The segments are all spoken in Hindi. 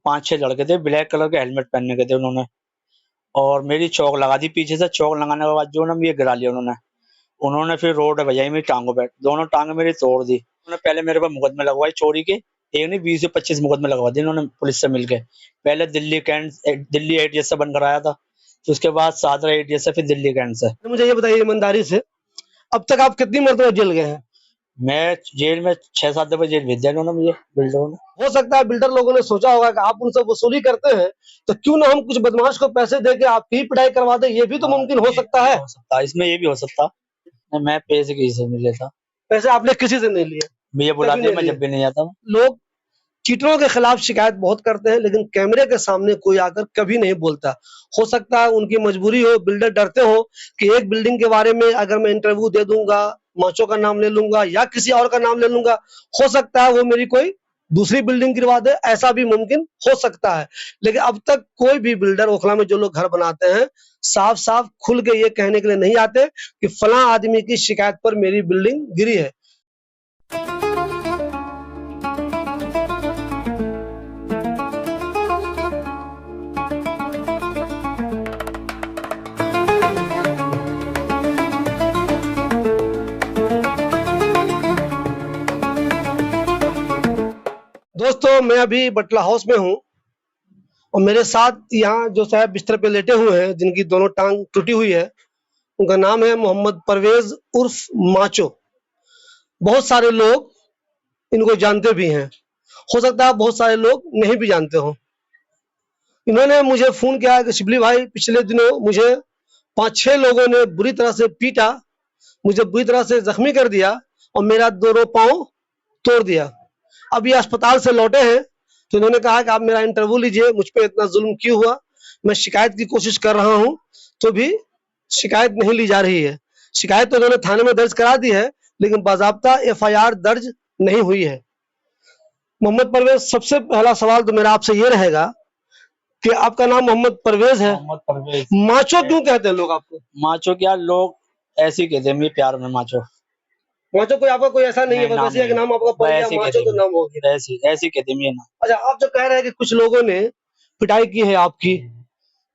5-6 लड़के थे, ब्लैक कलर के हेलमेट पहनने के थे उन्होंने, और मेरी चौक लगा दी पीछे से। चौक लगाने के बाद जो ना ये गिरा लिया उन्होंने। उन्होंने फिर रोड बजाई मेरी टांगों पे, दोनों टांगे मेरी तोड़ दी। उन्होंने पहले मेरे पर मुकदमे लगवाए चोरी के, एक नहीं 20 से 25 मुकदमे लगवा दिए उन्होंने पुलिस से मिलके। पहले दिल्ली एटीएस से बन कराया था, फिर उसके बाद सादरा एटीएस से, फिर दिल्ली कैंट से। तो मुझे ये बताइए ईमानदारी से, अब तक आप कितनी मरतबा जेल गए हैं? मैं जेल में 6-7 दफे जेल भेज दिया उन्होंने मुझे, बिल्डरों ने। हो सकता है बिल्डर लोगों ने सोचा होगा कि आप उनसे वसूली करते हैं, तो क्यों ना हम कुछ बदमाश को पैसे दे के आपकी ही पिटाई करवा दें, ये भी तो मुमकिन हो सकता है। हो सकता है, इसमें ये भी हो सकता। मैं पैसे किसी से नहीं लेता, पैसे आपने किसी से नहीं लिए? मुझे बुलाते हैं, मैं जब भी नहीं आता। लोग चीटरों के खिलाफ शिकायत बहुत करते हैं, लेकिन कैमरे के सामने कोई आकर कभी नहीं बोलता। हो सकता है उनकी मजबूरी हो, बिल्डर डरते हो कि एक बिल्डिंग के बारे में अगर मैं इंटरव्यू दे दूंगा, माचो का नाम ले लूंगा या किसी और का नाम ले लूंगा, हो सकता है वो मेरी कोई दूसरी बिल्डिंग गिरवा दे, ऐसा भी मुमकिन हो सकता है। लेकिन अब तक कोई भी बिल्डर ओखला में जो लोग घर बनाते हैं, साफ साफ खुल के ये कहने के लिए नहीं आते कि फलां आदमी की शिकायत पर मेरी बिल्डिंग गिरी है। दोस्तों, मैं अभी बटला हाउस में हूँ और मेरे साथ यहाँ जो साहब बिस्तर पे लेटे हुए हैं, जिनकी दोनों टांग टूटी हुई है, उनका नाम है मोहम्मद परवेज उर्फ माचो। बहुत सारे लोग इनको जानते भी हैं, हो सकता है बहुत सारे लोग नहीं भी जानते हो। इन्होंने मुझे फोन किया कि शिबली भाई, पिछले दिनों मुझे 5-6 लोगों ने बुरी तरह से पीटा, मुझे बुरी तरह से जख्मी कर दिया और मेरा दोनों पाँव तोड़ दिया। अब ये अस्पताल से लौटे हैं, तो इन्होंने कहा कि आप मेरा इंटरव्यू लीजिए, मुझ पे इतना जुल्म क्यों हुआ। मैं शिकायत की कोशिश कर रहा हूँ, तो भी शिकायत नहीं ली जा रही है। शिकायत तो इन्होंने थाने में दर्ज करा दी है, लेकिन बाज़ाब्ता एफआईआर दर्ज नहीं हुई है। मोहम्मद परवेज, सबसे पहला सवाल तो मेरा आपसे ये रहेगा कि आपका नाम मोहम्मद परवेज है, मोहम्मद परवेज। माचो क्यों कहते हैं लोग आपको? माचो क्या, लोग ऐसे ही कहते हैं मेरे प्यार में माचो। माचो कोई आपका कोई ऐसा नहीं है, बस ऐसे एक नाम आपका पड़ गया, माचो तो नाम हो गया। ऐसे ऐसे कहते हैं ना। अच्छा, आप जो कह रहे हैं कि कुछ लोगों ने पिटाई की है आपकी,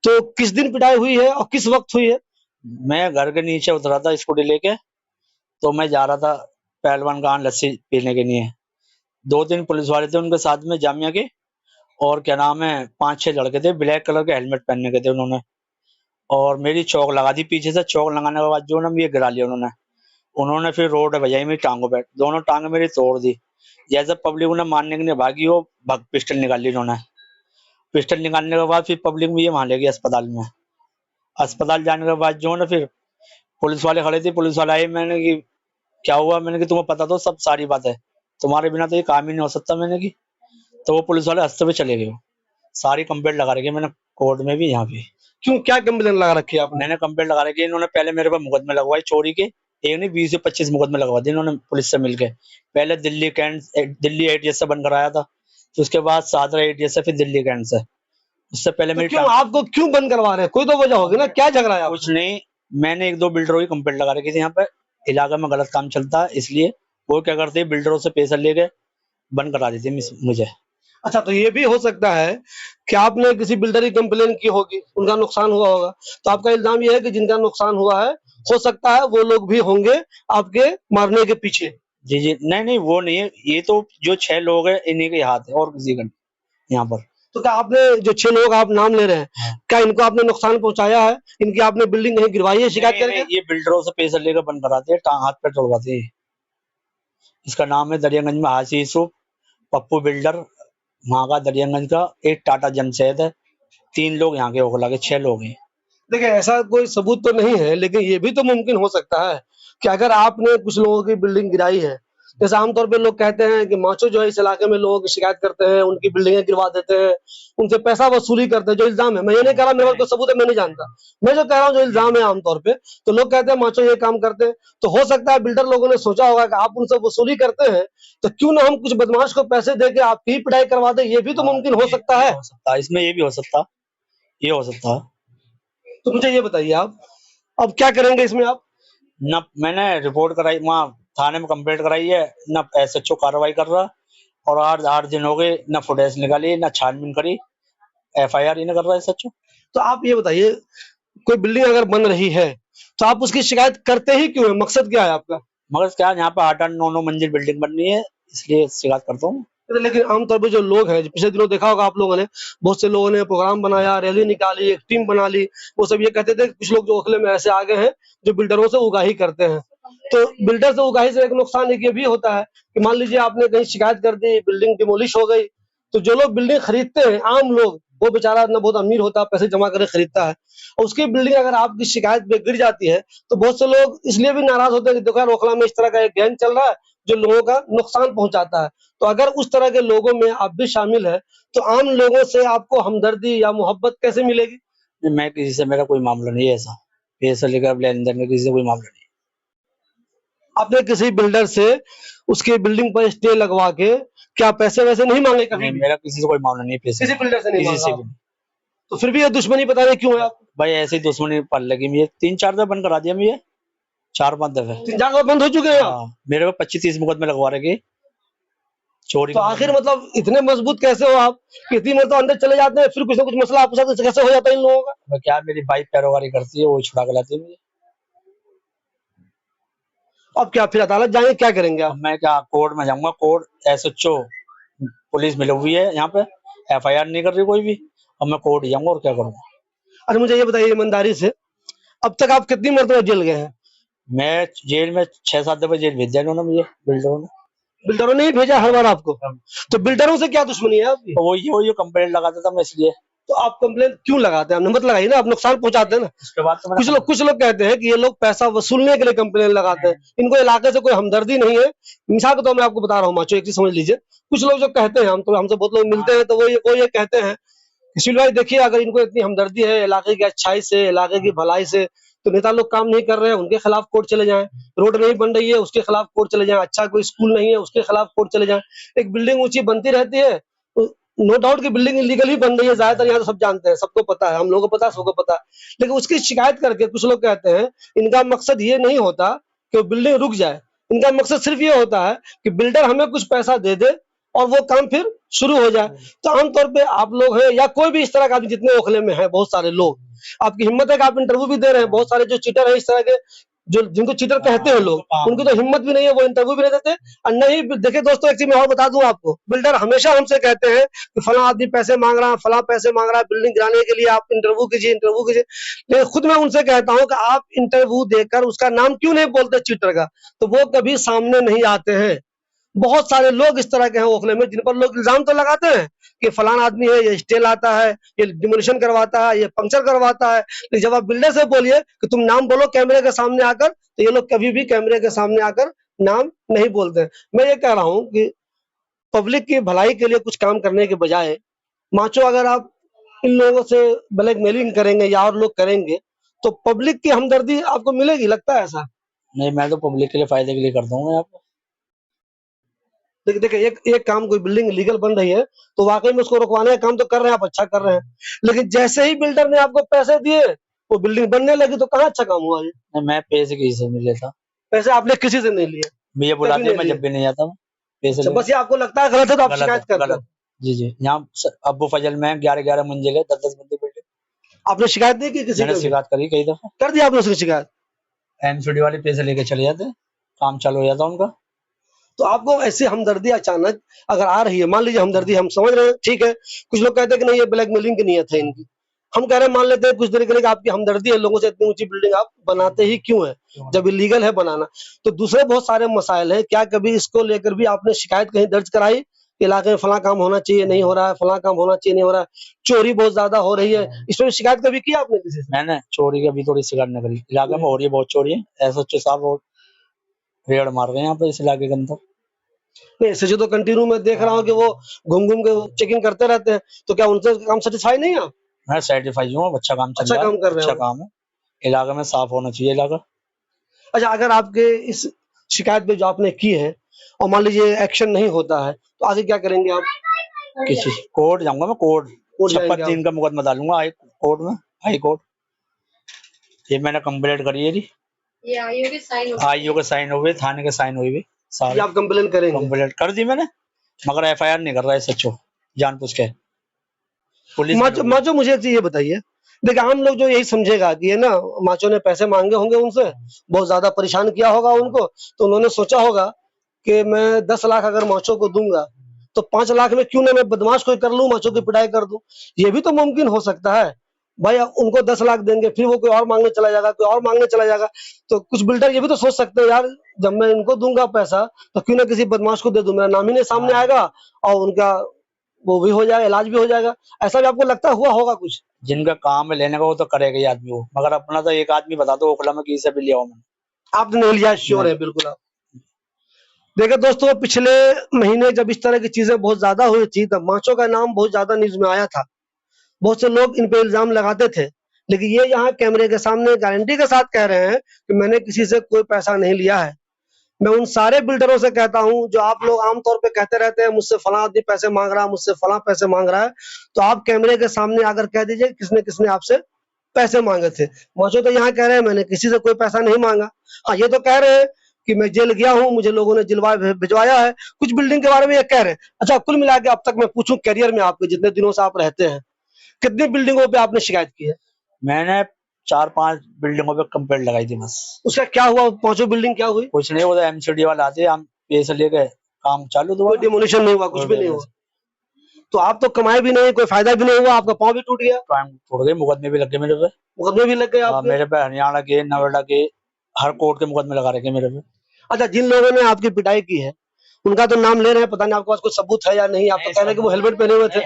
तो किस दिन पिटाई हुई है और किस वक्त हुई है? मैं घर के नीचे उतरा था स्कूटी लेके, तो मैं जा रहा था पहलवान गान लस्सी पीने के लिए। 2-3 पुलिस वाले थे उनके साथ में, जामिया के, और क्या नाम है 5-6 लड़के थे, ब्लैक कलर के हेलमेट पहनने के थे उन्होंने, और मेरी चौक लगा दी पीछे से। चौक लगाने के बाद जो ना ये गिरा लिया उन्होंने। उन्होंने फिर रोड बजाई मेरी टांगों पे, दोनों टांगे मेरी तोड़ दी। जैसे पब्लिक उन्हें मारने के लिए भागी, वो पिस्टल निकाल ली उन्होंने। पिस्टल निकालने के बाद फिर पब्लिक मुझे वहां ले गई अस्पताल में। अस्पताल जाने के बाद जो ना फिर पुलिस वाले खड़े थे, पुलिस वाले आए, मैंने कि क्या हुआ, मैंने कि तुम्हें पता तो सब सारी बात है, तुम्हारे बिना तो ये काम ही नहीं हो सकता, मैंने की। तो वो पुलिस वाले हंसते हुए चले गए। सारी कंप्लेंट लगा रखी है मैंने कोर्ट में भी, यहाँ भी। क्यों, क्या कंप्लेन लगा रखी है आपने? मैंने कंप्लेंट लगा रखी है, इन्होंने पहले मेरे पर मुकदमे लगवाए चोरी के, एक नहीं 20 से 25 मुकदमे लगवा दिए इन्होंने पुलिस से मिलके। पहले दिल्ली एटीएस से बन कराया था, फिर उसके बाद सादरा एटीएस से, फिर दिल्ली कैंट से। उससे पहले तो मेरी क्यों आपको क्यों बंद करवा रहे हैं? कोई तो वजह होगी ना, क्या झगड़ा है? कुछ नहीं, मैंने 1-2 बिल्डरों की कंप्लेंट लगा रखी थी, यहाँ पे इलाके में गलत काम चलता है, इसलिए वो क्या करते हैं, बिल्डरों से पैसा लेके बंद करा देते हैं मुझे। अच्छा, तो ये भी हो सकता है कि आपने किसी बिल्डर की कंप्लेन की होगी, उनका नुकसान हुआ होगा, तो आपका इल्जाम ये है कि जिनका नुकसान हुआ है, हो सकता है वो लोग भी होंगे आपके मारने के पीछे। जी जी, नहीं नहीं, वो नहीं है, ये तो जो 6 लोग हैं इन्हीं के हाथ है, और किसी का नहीं यहाँ पर। तो क्या आपने जो 6 लोग आप नाम ले रहे हैं, क्या इनको आपने नुकसान पहुंचाया है? इनकी आपने बिल्डिंग नहीं गिरवाई है शिकायत करके? ये बिल्डरों से पैसा लेकर बंद कराते हैं, हाथ पे तोड़वाते हैं। इसका नाम है दरियागंज में हाजी यूसुफ, पप्पू बिल्डर वहाँ का, दरियागंज का। एक टाटा जमशेद है, 3 लोग यहाँ के ओखला के, 6 लोग हैं। देखिए, ऐसा कोई सबूत तो नहीं है, लेकिन ये भी तो मुमकिन हो सकता है कि अगर आपने कुछ लोगों की बिल्डिंग गिराई है, जैसे आमतौर पे लोग कहते हैं कि माचो जो है इस इलाके में लोगों की शिकायत करते हैं, उनकी बिल्डिंगें गिरवा देते हैं, उनसे पैसा वसूली करते हैं, जो इल्जाम है। मैं ये नहीं कह रहा मेरे पास कोई सबूत है, मैं नहीं जानता, मैं जो कह रहा हूँ जो इल्जाम है आमतौर पे, तो लोग कहते हैं माचो ये काम करते हैं। तो हो सकता है बिल्डर लोगों ने सोचा होगा कि आप उनसे वसूली करते हैं, तो क्यों ना हम कुछ बदमाश को पैसे दे के आपकी ही पिटाई करवा दें, ये भी तो मुमकिन हो सकता है। इसमें ये भी हो सकता, ये हो सकता है। तो मुझे ये बताइए, आप अब क्या करेंगे इसमें? आप न मैंने रिपोर्ट कराई, वहाँ थाने में कंप्लेंट कराई है, न एसएचओ कार्रवाई कर रहा, और 8 दिन हो गए, ना फुटेज निकाली, ना छानबीन करी, FIR ही नहीं कर रहा है सच। तो आप ये बताइए, कोई बिल्डिंग अगर बन रही है तो आप उसकी शिकायत करते ही क्यों है? मकसद क्या है आपका? मगर क्या यहाँ पे 8-8, 9-9 मंजिल बिल्डिंग बन रही है, इसलिए शिकायत करता हूँ। लेकिन आमतौर पे जो लोग हैं, पिछले दिनों देखा होगा आप लोगों ने, बहुत से लोगों ने प्रोग्राम बनाया, रैली निकाली, एक टीम बना ली। वो सब ये कहते थे, कुछ लोग जो ओखले में ऐसे आ गए हैं जो बिल्डरों से उगाही करते हैं। तो बिल्डर से उगाही से एक नुकसान एक ये भी होता है कि मान लीजिए आपने कहीं शिकायत कर दी, बिल्डिंग डिमोलिश हो गई, तो जो लोग बिल्डिंग खरीदते हैं, आम लोग, वो बेचारा ना बहुत अमीर होता है, पैसे जमा करके खरीदता है, और उसकी बिल्डिंग अगर आपकी शिकायत पे गिर जाती है तो बहुत से लोग इसलिए भी नाराज होते हैं कि देखो यार, ओखला में इस तरह का एक गैंग चल रहा है जो लोगों का नुकसान पहुंचाता है। तो अगर उस तरह के लोगों में आप भी शामिल है तो आम लोगों से आपको हमदर्दी या मोहब्बत कैसे मिलेगी? मैं किसी से, मेरा कोई मामला नहीं है ऐसा, पैसा लेकर लेन देन में किसी से कोई मामला नहीं। आपने किसी बिल्डर से उसके बिल्डिंग पर स्टे लगवा के क्या पैसे वैसे नहीं मांगे कभी नहीं, भी? मेरा किसी से कोई मामला नहीं, पैसे किसी बिल्डर से नहीं किसी से मांगा? भी नहीं। तो फिर भी ये दुश्मनी पता नहीं क्यों है आपको? भाई ऐसी दुश्मनी पड़ लगी मुझे, 3-4 दफे बंद करा दिया मुझे, 4-5 दफे। 3-4 बार बंद हो चुके हैं आप? हाँ, मेरे पे 25-30 मुकदमे लगवा रखे चोरी तो के। आखिर मतलब इतने मजबूत कैसे हो आप कि इतनी मतलब अंदर चले जाते हैं, फिर कुछ ना कुछ मसला आपके साथ कैसे हो जाता है इन लोगों का? मैं क्या, मेरी बाइक पैरोगारी करती है, वो छुड़ा के लाती है मुझे। अब क्या फिर अदालत जाएंगे, क्या करेंगे अब आप? मैं क्या, कोर्ट में जाऊंगा, कोर्ट SHO पुलिस मिली हुई है यहाँ पे, FIR नहीं कर रही कोई भी, अब मैं कोर्ट जाऊंगा और क्या करूंगा। अरे मुझे ये बताइए ईमानदारी से, अब तक आप कितनी मरतबा जेल गए हैं? मैं जेल में 6-7 दफे जेल भेज दिया इन्होंने मुझे, बिल्डरों ने। बिल्डरों ने ही भेजा हर बार आपको? तो बिल्डरों से क्या दुश्मनी है आपकी? तो वही कंप्लेंट लगाता था मैं, इसलिए। तो आप कंप्लेन क्यों लगाते हैं? आप नंबर लगाइए ना, आप नुकसान पहुंचाते हैं ना। उसके बाद तो मैंने कुछ लोग कहते हैं कि ये लोग पैसा वसूलने के लिए कंप्लेन लगाते हैं, इनको इलाके से कोई हमदर्दी नहीं है। मिसाल के तौर में आपको बता रहा हूँ माचो, एक चीज समझ लीजिए। कुछ लोग जो कहते हैं, हम तो हमसे बहुत लोग मिलते हैं, तो वो ये कहते हैं कि सुशील भाई देखिए, अगर इनको इतनी हमदर्दी है इलाके की अच्छाई से, इलाके की भलाई से, तो नेता लोग काम नहीं कर रहे हैं, उनके खिलाफ कोर्ट चले जाएं। रोड नहीं बन रही है, उसके खिलाफ कोर्ट चले जाएं। अच्छा कोई स्कूल नहीं है, उसके खिलाफ कोर्ट चले जाएं। एक बिल्डिंग ऊंची बनती रहती है, नो डाउट की बिल्डिंग इलीगल ही बन रही है, ज्यादातर यहाँ तो सब जानते हैं, सबको पता है, हम लोगों को पता है, सबको पता है। लेकिन उसकी शिकायत करके कुछ लोग कहते हैं इनका मकसद ये नहीं होता कि वो बिल्डिंग रुक जाए, इनका मकसद सिर्फ ये होता है कि बिल्डर हमें कुछ पैसा दे दे और वो काम फिर शुरू हो जाए। तो आमतौर पे आप लोग हैं या कोई भी इस तरह का, जितने ओखले में है बहुत सारे लोग, आपकी हिम्मत है कि आप इंटरव्यू भी दे रहे हैं। बहुत सारे जो चीटर है इस तरह के, जो जिनको चीटर कहते हैं लोग, उनकी तो हिम्मत भी नहीं है, वो इंटरव्यू भी नहीं देते। और नहीं देखिए दोस्तों, एक चीज मैं और बता दूं आपको, बिल्डर हमेशा हमसे कहते हैं कि फला आदमी पैसे मांग रहा है, फला पैसे मांग रहा है बिल्डिंग गिराने के लिए, आप इंटरव्यू कीजिए, इंटरव्यू कीजिए। लेकिन खुद मैं उनसे कहता हूं कि आप इंटरव्यू देकर उसका नाम क्यों नहीं बोलते चीटर का, तो वो कभी सामने नहीं आते हैं। बहुत सारे लोग इस तरह के हैं ओखले में, जिन पर लोग इल्जाम तो लगाते हैं कि फलाना आदमी है, ये स्टे लाता है, ये डिमोलिशन करवाता है, ये पंक्चर करवाता है। लेकिन जब आप बिल्डर से बोलिए कि तुम नाम बोलो कैमरे के सामने आकर, तो ये लोग कभी भी कैमरे के सामने आकर नाम नहीं बोलते हैं। मैं ये कह रहा हूँ कि पब्लिक की भलाई के लिए कुछ काम करने के बजाय, माचो अगर आप इन लोगों से ब्लैकमेलिंग करेंगे या और लोग करेंगे, तो पब्लिक की हमदर्दी आपको मिलेगी, लगता है ऐसा? नहीं, मैं तो पब्लिक के लिए, फायदे के लिए करता हूँ यहाँ पे। देखिए देखिए, एक काम, कोई बिल्डिंग लीगल बन रही है तो वाकई में उसको रुकवाने का काम तो कर रहे हैं आप, अच्छा कर रहे हैं। लेकिन जैसे ही बिल्डर ने आपको पैसे दिए, वो बिल्डिंग बनने लगी, तो कहाँ अच्छा काम हुआ ये? नहीं, मैं पैसे किसी से नहीं लेता, पैसे आपने किसी से नहीं लिए? मुझे कभी बुलाते हैं, नहीं मैं लिए? जब भी नहीं जाता, मैं पैसे अच्छा, लेने। बस ये आपको लगता है गलत है तो आप गलत है, शिकायत करते गलत। हैं? जी जी, यहाँ अब्बू फजल में 11-11 मंजिल है, 10-10 मंजिल बिल्डिंग। आपने शिकायत नहीं की किसी मैंने को भी? शिकायत करी कई दफा, कर दिया आपने उसकी शिकायत? NCD वाले पैसे लेके चले जाते, काम चालू हो जाता उनका। तो आपको ऐसी हमदर्दी अचानक अगर आ रही है, मान लीजिए हमदर्दी हम समझ रहे हैं, ठीक है, कुछ लोग कहते हैं कि नहीं ये ब्लैकमेलिंग की नीयत है इनकी, हम कह रहे हैं मान लेते हैं कुछ देर के लिए कि आपकी हमदर्दी है, लोगों से इतनी ऊंची बिल्डिंग आप बनाते ही क्यों है जब इलीगल है बनाना। तो दूसरे बहुत सारे मसाइल हैं, क्या कभी इसको लेकर भी आपने शिकायत कहीं दर्ज कराई, इलाके में फला काम होना चाहिए नहीं हो रहा है, फला काम होना चाहिए नहीं हो रहा है, चोरी बहुत ज्यादा हो रही है, इसमें शिकायत कभी की आपने किसी से? मैंने चोरी की अभी थोड़ी शिकायत न करी, इलाके में हो रही है बहुत चोरी है, SHO साहब और रेड मार रहे हैं यहाँ पे इस इलाके के अंदर। नहीं, ऐसे जो तो कंटिन्यू मैं देख रहा हूँ कि वो घूम घूम के चेकिंग करते रहते हैं, तो क्या उनसे काम सेटिस्फाई नहीं है आप? मैं सर्टिफाई हूँ, अच्छा काम चल अच्छा रहा है, काम कर रहे अच्छा हो? काम है, इलाके में साफ होना चाहिए इलाका। अच्छा, अगर आपके इस शिकायत पे जो आपने की है और मान लीजिए एक्शन नहीं होता है, तो आगे क्या करेंगे आप? किसी कोर्ट जाऊंगा मैं, कोर्ट कोर्ट छप्पन जाएंगे आप? 3 का मुकदमा डालूंगा हाई कोर्ट में, हाई कोर्ट। ये मैंने कंप्लेंट करी है जी, ये आईओ के साइन आईओ के साइन हुए, थाने के साइन हुए भी ये सारे, आप कंप्लेन करेंगे? कंप्लेंट कर दी मैंने। मगर एफआईआर नहीं कर रहा है सच्चो, जानबूझ के पुलिस माचो माचो मुझे एक चीज ये बताइए, देखिए आम लोग जो यही समझेगा कि ये ना माचो ने पैसे मांगे होंगे उनसे, बहुत ज्यादा परेशान किया होगा उनको, तो उन्होंने सोचा होगा कि मैं 10 लाख अगर माचो को दूंगा तो 5 लाख में क्यों ना मैं बदमाश कोई कर लूं, माचो की पिटाई कर दूं। ये भी तो मुमकिन हो सकता है भाई। उनको 10 लाख देंगे, फिर वो कोई और मांगने चला जाएगा, कोई और मांगने चला जाएगा। तो कुछ बिल्डर ये भी तो सोच सकते हैं यार, जब मैं इनको दूंगा पैसा तो क्यों ना किसी बदमाश को दे दूं, मेरा नाम ही नहीं सामने आएगा और उनका वो भी हो जाएगा, इलाज भी हो जाएगा। ऐसा भी आपको लगता हुआ होगा कुछ? जिनका काम है लेने का वो तो करेगा ही आदमी वो, मगर अपना तो एक आदमी बता दो ओखला में किसी भी लिया हो मैंने। आपने नहीं लिया, श्योर है बिल्कुल आप? देखिए दोस्तों, पिछले महीने जब इस तरह की चीजें बहुत ज्यादा हुई थी तब माचो का नाम बहुत ज्यादा न्यूज में आया था। बहुत से लोग इन पे इल्जाम लगाते थे, लेकिन ये यहाँ कैमरे के सामने गारंटी के साथ कह रहे हैं कि मैंने किसी से कोई पैसा नहीं लिया है। मैं उन सारे बिल्डरों से कहता हूं जो आप लोग आमतौर पे कहते रहते हैं मुझसे फला आदमी पैसे मांग रहा है, मुझसे फला पैसे मांग रहा है, तो आप कैमरे के सामने आकर कह दीजिए किसने किसने आपसे पैसे मांगे थे। माचो तो यहाँ कह रहे हैं मैंने किसी से कोई पैसा नहीं मांगा। हाँ, ये तो कह रहे हैं कि मैं जेल गया हूँ, मुझे लोगों ने जिलवा भिजवाया है। कुछ बिल्डिंग के बारे में ये कह रहे हैं। अच्छा, कुल मिला के अब तक मैं पूछूं, करियर में आपके जितने दिनों से आप रहते हैं, कितनी बिल्डिंगों पे आपने शिकायत की है? मैंने 4-5 बिल्डिंगों पे कंप्लेंट लगाई थी बस। उसका क्या हुआ? पांचों बिल्डिंग क्या हुई? कुछ नहीं, वो तो एमसीडी वाला आते हम पैसे लेके काम चालू कोई दोबारा। डिमोलिशन नहीं हुआ, कुछ भी नहीं हुआ? तो आप तो कमाए भी नहीं, कोई फायदा भी नहीं हुआ, आपका पाँव भी टूट गया, टाइम छोड़ गए, मुकदमे भी लग गए मेरे पे। मुकदमे भी लग गए आपके? मेरे पे हरियाणा के, नोएडा के, हर कोर्ट के मुकदमे लगा रखे मेरे पे। अच्छा, जिन लोगों ने आपकी पिटाई की है उनका तो नाम ले रहे हैं, पता नहीं आपके पास कुछ सबूत है या नहीं। आप तो कह रहे हैं कि वो हेलमेट पहने हुए थे।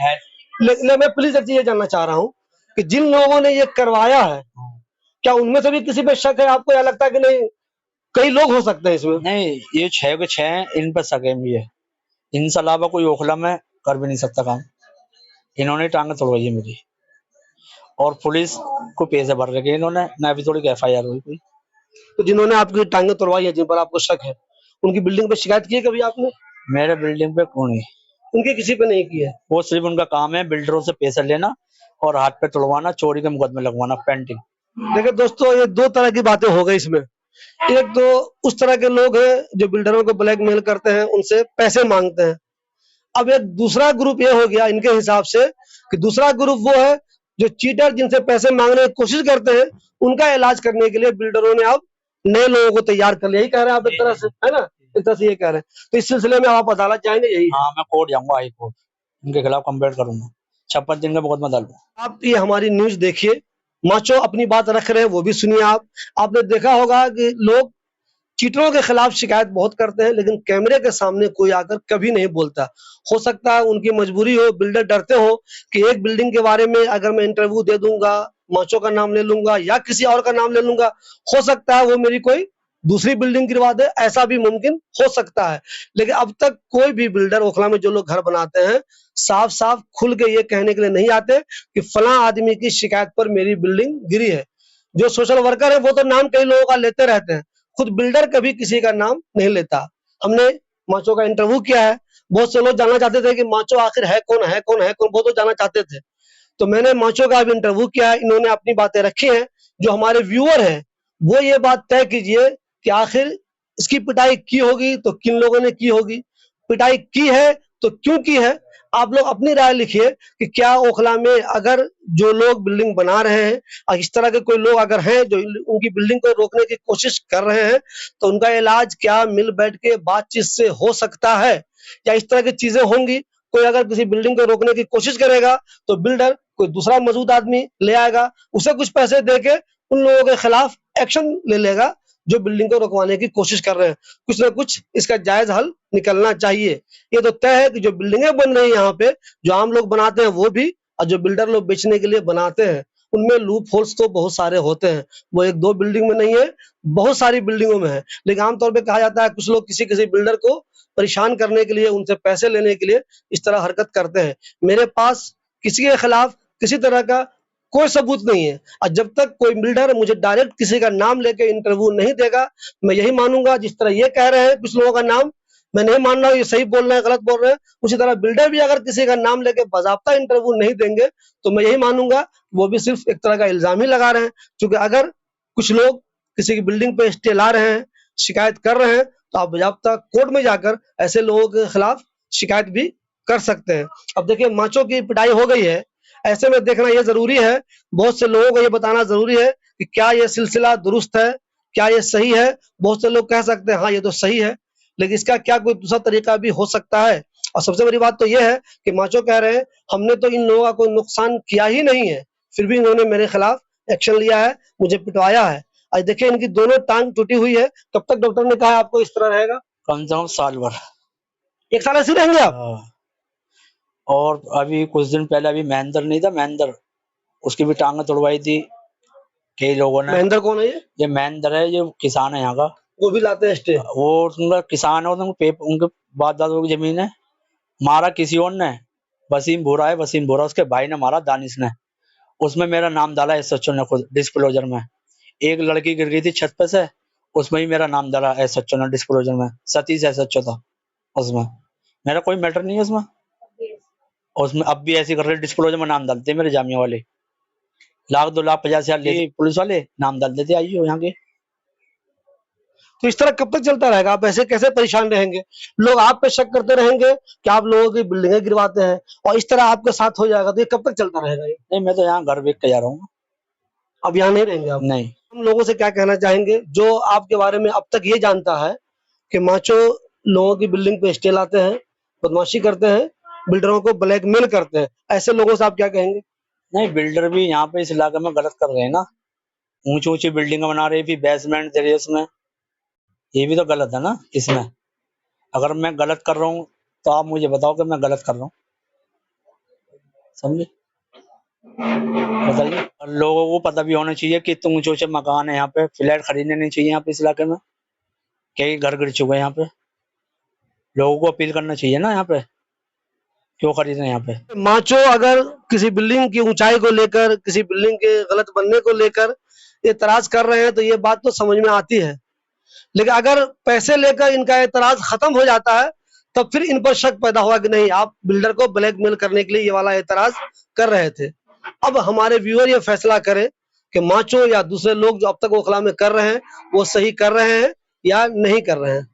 लेकिन मैं प्लीज एक चीज ये जानना चाह रहा हूँ कि जिन लोगों ने ये करवाया है, क्या उनमें से भी किसी पे शक है आपको, या लगता है कि नहीं कई लोग हो सकते हैं इसमें? नहीं, ये 6 के 6 इन पर सके भी है, इनसे अलावा कोई ओखला में कर भी नहीं सकता काम। इन्होंने टांग तोड़वाई है मेरी, और पुलिस को पैसे भर रखे इन्होंने, ना अभी थोड़ी एफआईआर हुई कोई। तो जिन्होंने आपकी टांगे तोड़वाई है, जिन पर आपको शक है, उनकी बिल्डिंग पे शिकायत की है कभी आपने? मेरे बिल्डिंग पे कौन है? उनकी किसी पे नहीं की है? वो सिर्फ उनका काम है बिल्डरों से पैसा लेना और हाथ पे तोड़वाना, चोरी के मुकदमे लगवाना, पेंटिंग। देखिए दोस्तों, ये दो तरह की बातें हो गई इसमें। एक तो उस तरह के लोग हैं जो बिल्डरों को ब्लैकमेल करते हैं, उनसे पैसे मांगते हैं। अब एक दूसरा ग्रुप ये हो गया इनके हिसाब से कि दूसरा ग्रुप वो है जो चीटर, जिनसे पैसे मांगने की कोशिश करते हैं, उनका इलाज करने के लिए बिल्डरों ने अब नए लोगों को तैयार कर लिया। यही कह रहे हैं आप एक तरह से, है ना? एक तरह से ये कह रहे हैं। तो इस सिलसिले में आप अदालत जाएंगे? यही है? हाँ, मैं कोर्ट जाऊंगा, हाई कोर्ट, इनके खिलाफ कंप्लेंट करूंगा, 56 दिन का मुकदमा डालूंगा। आप ये हमारी न्यूज देखिए, माचो अपनी बात रख रहे हैं, वो भी सुनिए आप। आपने देखा होगा कि लोग चीटरों के खिलाफ शिकायत बहुत करते हैं, लेकिन कैमरे के सामने कोई आकर कभी नहीं बोलता। हो सकता है उनकी मजबूरी हो, बिल्डर डरते हो कि एक बिल्डिंग के बारे में अगर मैं इंटरव्यू दे दूंगा, माचो का नाम ले लूंगा या किसी और का नाम ले लूंगा, हो सकता है वो मेरी कोई दूसरी बिल्डिंग गिरवा दे, ऐसा भी मुमकिन हो सकता है। लेकिन अब तक कोई भी बिल्डर, ओखला में जो लोग घर बनाते हैं, साफ साफ खुल के ये कहने के लिए नहीं आते कि फला आदमी की शिकायत पर मेरी बिल्डिंग गिरी है। जो सोशल वर्कर है वो तो नाम कई लोगों का लेते रहते हैं, खुद बिल्डर कभी किसी का नाम नहीं लेता। हमने माचो का इंटरव्यू किया है, बहुत से लोग जानना चाहते थे कि माचो आखिर है कौन, है कौन, है कौन, बहुत लोग जानना चाहते थे। तो मैंने माचो का भी इंटरव्यू किया है, इन्होंने अपनी बातें रखी हैं। जो हमारे व्यूअर हैं वो ये बात तय कीजिए कि आखिर इसकी पिटाई की होगी तो किन लोगों ने की होगी, पिटाई की है तो क्यों की है। आप लोग अपनी राय लिखिए कि क्या ओखला में अगर जो लोग बिल्डिंग बना रहे हैं और इस तरह के कोई लोग अगर हैं जो उनकी बिल्डिंग को रोकने की कोशिश कर रहे हैं, तो उनका इलाज क्या मिल बैठ के बातचीत से हो सकता है, या इस तरह की चीजें होंगी। कोई अगर किसी बिल्डिंग को रोकने की कोशिश करेगा तो बिल्डर कोई दूसरा मौजूद आदमी ले आएगा, उसे कुछ पैसे देके उन लोगों के खिलाफ एक्शन ले लेगा जो बिल्डिंग को रोकवाने की कोशिश कर रहे हैं। कुछ ना कुछ इसका जायज हल निकलना चाहिए। ये तो तय है कि जो बिल्डिंगें बन रही हैं यहाँ पे, जो आम लोग बनाते हैं वो भी, और जो बिल्डर लोग बेचने के लिए बनाते हैं, उनमें लूप होल्स तो बहुत सारे होते हैं। वो एक दो बिल्डिंग में नहीं है, बहुत सारी बिल्डिंगों में है। लेकिन आमतौर पे कहा जाता है कुछ लोग किसी किसी बिल्डर को परेशान करने के लिए, उनसे पैसे लेने के लिए इस तरह हरकत करते हैं। मेरे पास किसी के खिलाफ किसी तरह का कोई सबूत नहीं है, और जब तक कोई बिल्डर मुझे डायरेक्ट किसी का नाम लेके इंटरव्यू नहीं देगा, मैं यही मानूंगा। जिस तरह ये कह रहे हैं कुछ लोगों का नाम, मैं नहीं मान रहा हूँ ये सही बोल रहे हैं गलत बोल रहे हैं, उसी तरह बिल्डर भी अगर किसी का नाम लेके बाकायदा इंटरव्यू नहीं देंगे तो मैं यही मानूंगा वो भी सिर्फ एक तरह का इल्जाम ही लगा रहे हैं। क्योंकि अगर कुछ लोग किसी की बिल्डिंग पे स्टे ला रहे हैं, शिकायत कर रहे हैं, तो आप बाकायदा कोर्ट में जाकर ऐसे लोगों के खिलाफ शिकायत भी कर सकते हैं। अब देखिए माचो की पिटाई हो गई है, ऐसे में देखना ये ज़रूरी है, बहुत से लोगों को ये बताना ज़रूरी है कि क्या ये सिलसिला दुरुस्त है, क्या ये सही है? बहुत से लोग कह सकते हैं हाँ, ये तो सही है, लेकिन इसका क्या कोई दूसरा तरीका भी हो सकता है? और सबसे बड़ी बात तो ये है कि माचो कह रहे हैं, हमने तो इन लोगों का कोई नुकसान किया ही नहीं है, फिर भी इन्होंने मेरे खिलाफ एक्शन लिया है, मुझे पिटवाया है। आज देखिए इनकी दोनों टांग टूटी हुई है, कब तक डॉक्टर ने कहा आपको इस तरह रहेगा? कम से कम साल भर। 1 साल ऐसे ही रहेंगे आप? हाँ। और अभी कुछ दिन पहले अभी महेंद्र नहीं था, महेंद्र, उसकी भी टांगें तुड़वाई थी कई लोगों ने। महेंद्र कौन है ये? ये महेंद्र है, जो किसान है यहाँ का। वो भी लाते हैं स्टे? वो उनका किसान है, उनके बाप दादों की जमीन है। मारा किसी और ने, वसीम भूरा है, वसीम भूरा, उसके भाई ने मारा, दानिश ने। उसमें मेरा नाम डाला एसएचओ ने खुद डिस्क्लोजर में। एक लड़की गिर गई थी छत पे से, उसमें ही मेरा नाम डाला एसएचओ ने डिस्क्लोजर में। सतीश एसएचओ था उसमें, मेरा कोई मैटर नहीं है उसमें। उसमें अब भी ऐसे कर रहे, डिस्क्लोजर में नाम डालते मेरे जामिया वाले, 1,00,000 2,50,000 ले पुलिस वाले, नाम डाल देते आइए यहाँ के। तो इस तरह कब तक चलता रहेगा? आप ऐसे कैसे परेशान रहेंगे? लोग आप पे शक करते रहेंगे कि आप लोगों की बिल्डिंगें गिरवाते हैं और इस तरह आपके साथ हो जाएगा, तो ये कब तक चलता रहेगा ये? नहीं, मैं तो यहाँ घर बेच के जा रहा हूँ। अब यहाँ नहीं रहेंगे आप? नहीं। हम लोगों से क्या कहना चाहेंगे जो आपके बारे में अब तक ये जानता है कि माचो लोगों की बिल्डिंग पे स्टे लाते हैं, बदमाशी करते हैं, बिल्डरों को ब्लैकमेल करते हैं, ऐसे लोगों से आप क्या कहेंगे? नहीं, बिल्डर भी यहाँ पे इस इलाके में गलत कर रहे हैं ना, ऊंची ऊंची बिल्डिंग बना रहे, फिर बेसमेंट दे रहे उसमें, ये भी तो गलत है ना इसमें। अगर मैं गलत कर रहा हूँ तो आप मुझे बताओ कि मैं गलत कर रहा हूँ, समझे? बताइए। और लोगों को पता भी होना चाहिए कि इतने ऊंचे ऊंचे मकान है यहाँ पे, फ्लैट खरीदने नहीं चाहिए यहाँ पे इस इलाके में, कई घर गिर चुके हैं यहाँ पे। लोगों को अपील करना चाहिए ना यहाँ पे, क्यों खरीद रहे हैं यहाँ पे। माचो अगर किसी बिल्डिंग की ऊंचाई को लेकर, किसी बिल्डिंग के गलत बनने को लेकर एतराज कर रहे हैं तो ये बात तो समझ में आती है, लेकिन अगर पैसे लेकर इनका एतराज खत्म हो जाता है तब फिर इन पर शक पैदा हुआ कि नहीं, आप बिल्डर को ब्लैकमेल करने के लिए ये वाला एतराज कर रहे थे। अब हमारे व्यूअर ये फैसला करें कि माचो या दूसरे लोग जो अब तक ओखला में कर रहे हैं वो सही कर रहे हैं या नहीं कर रहे हैं।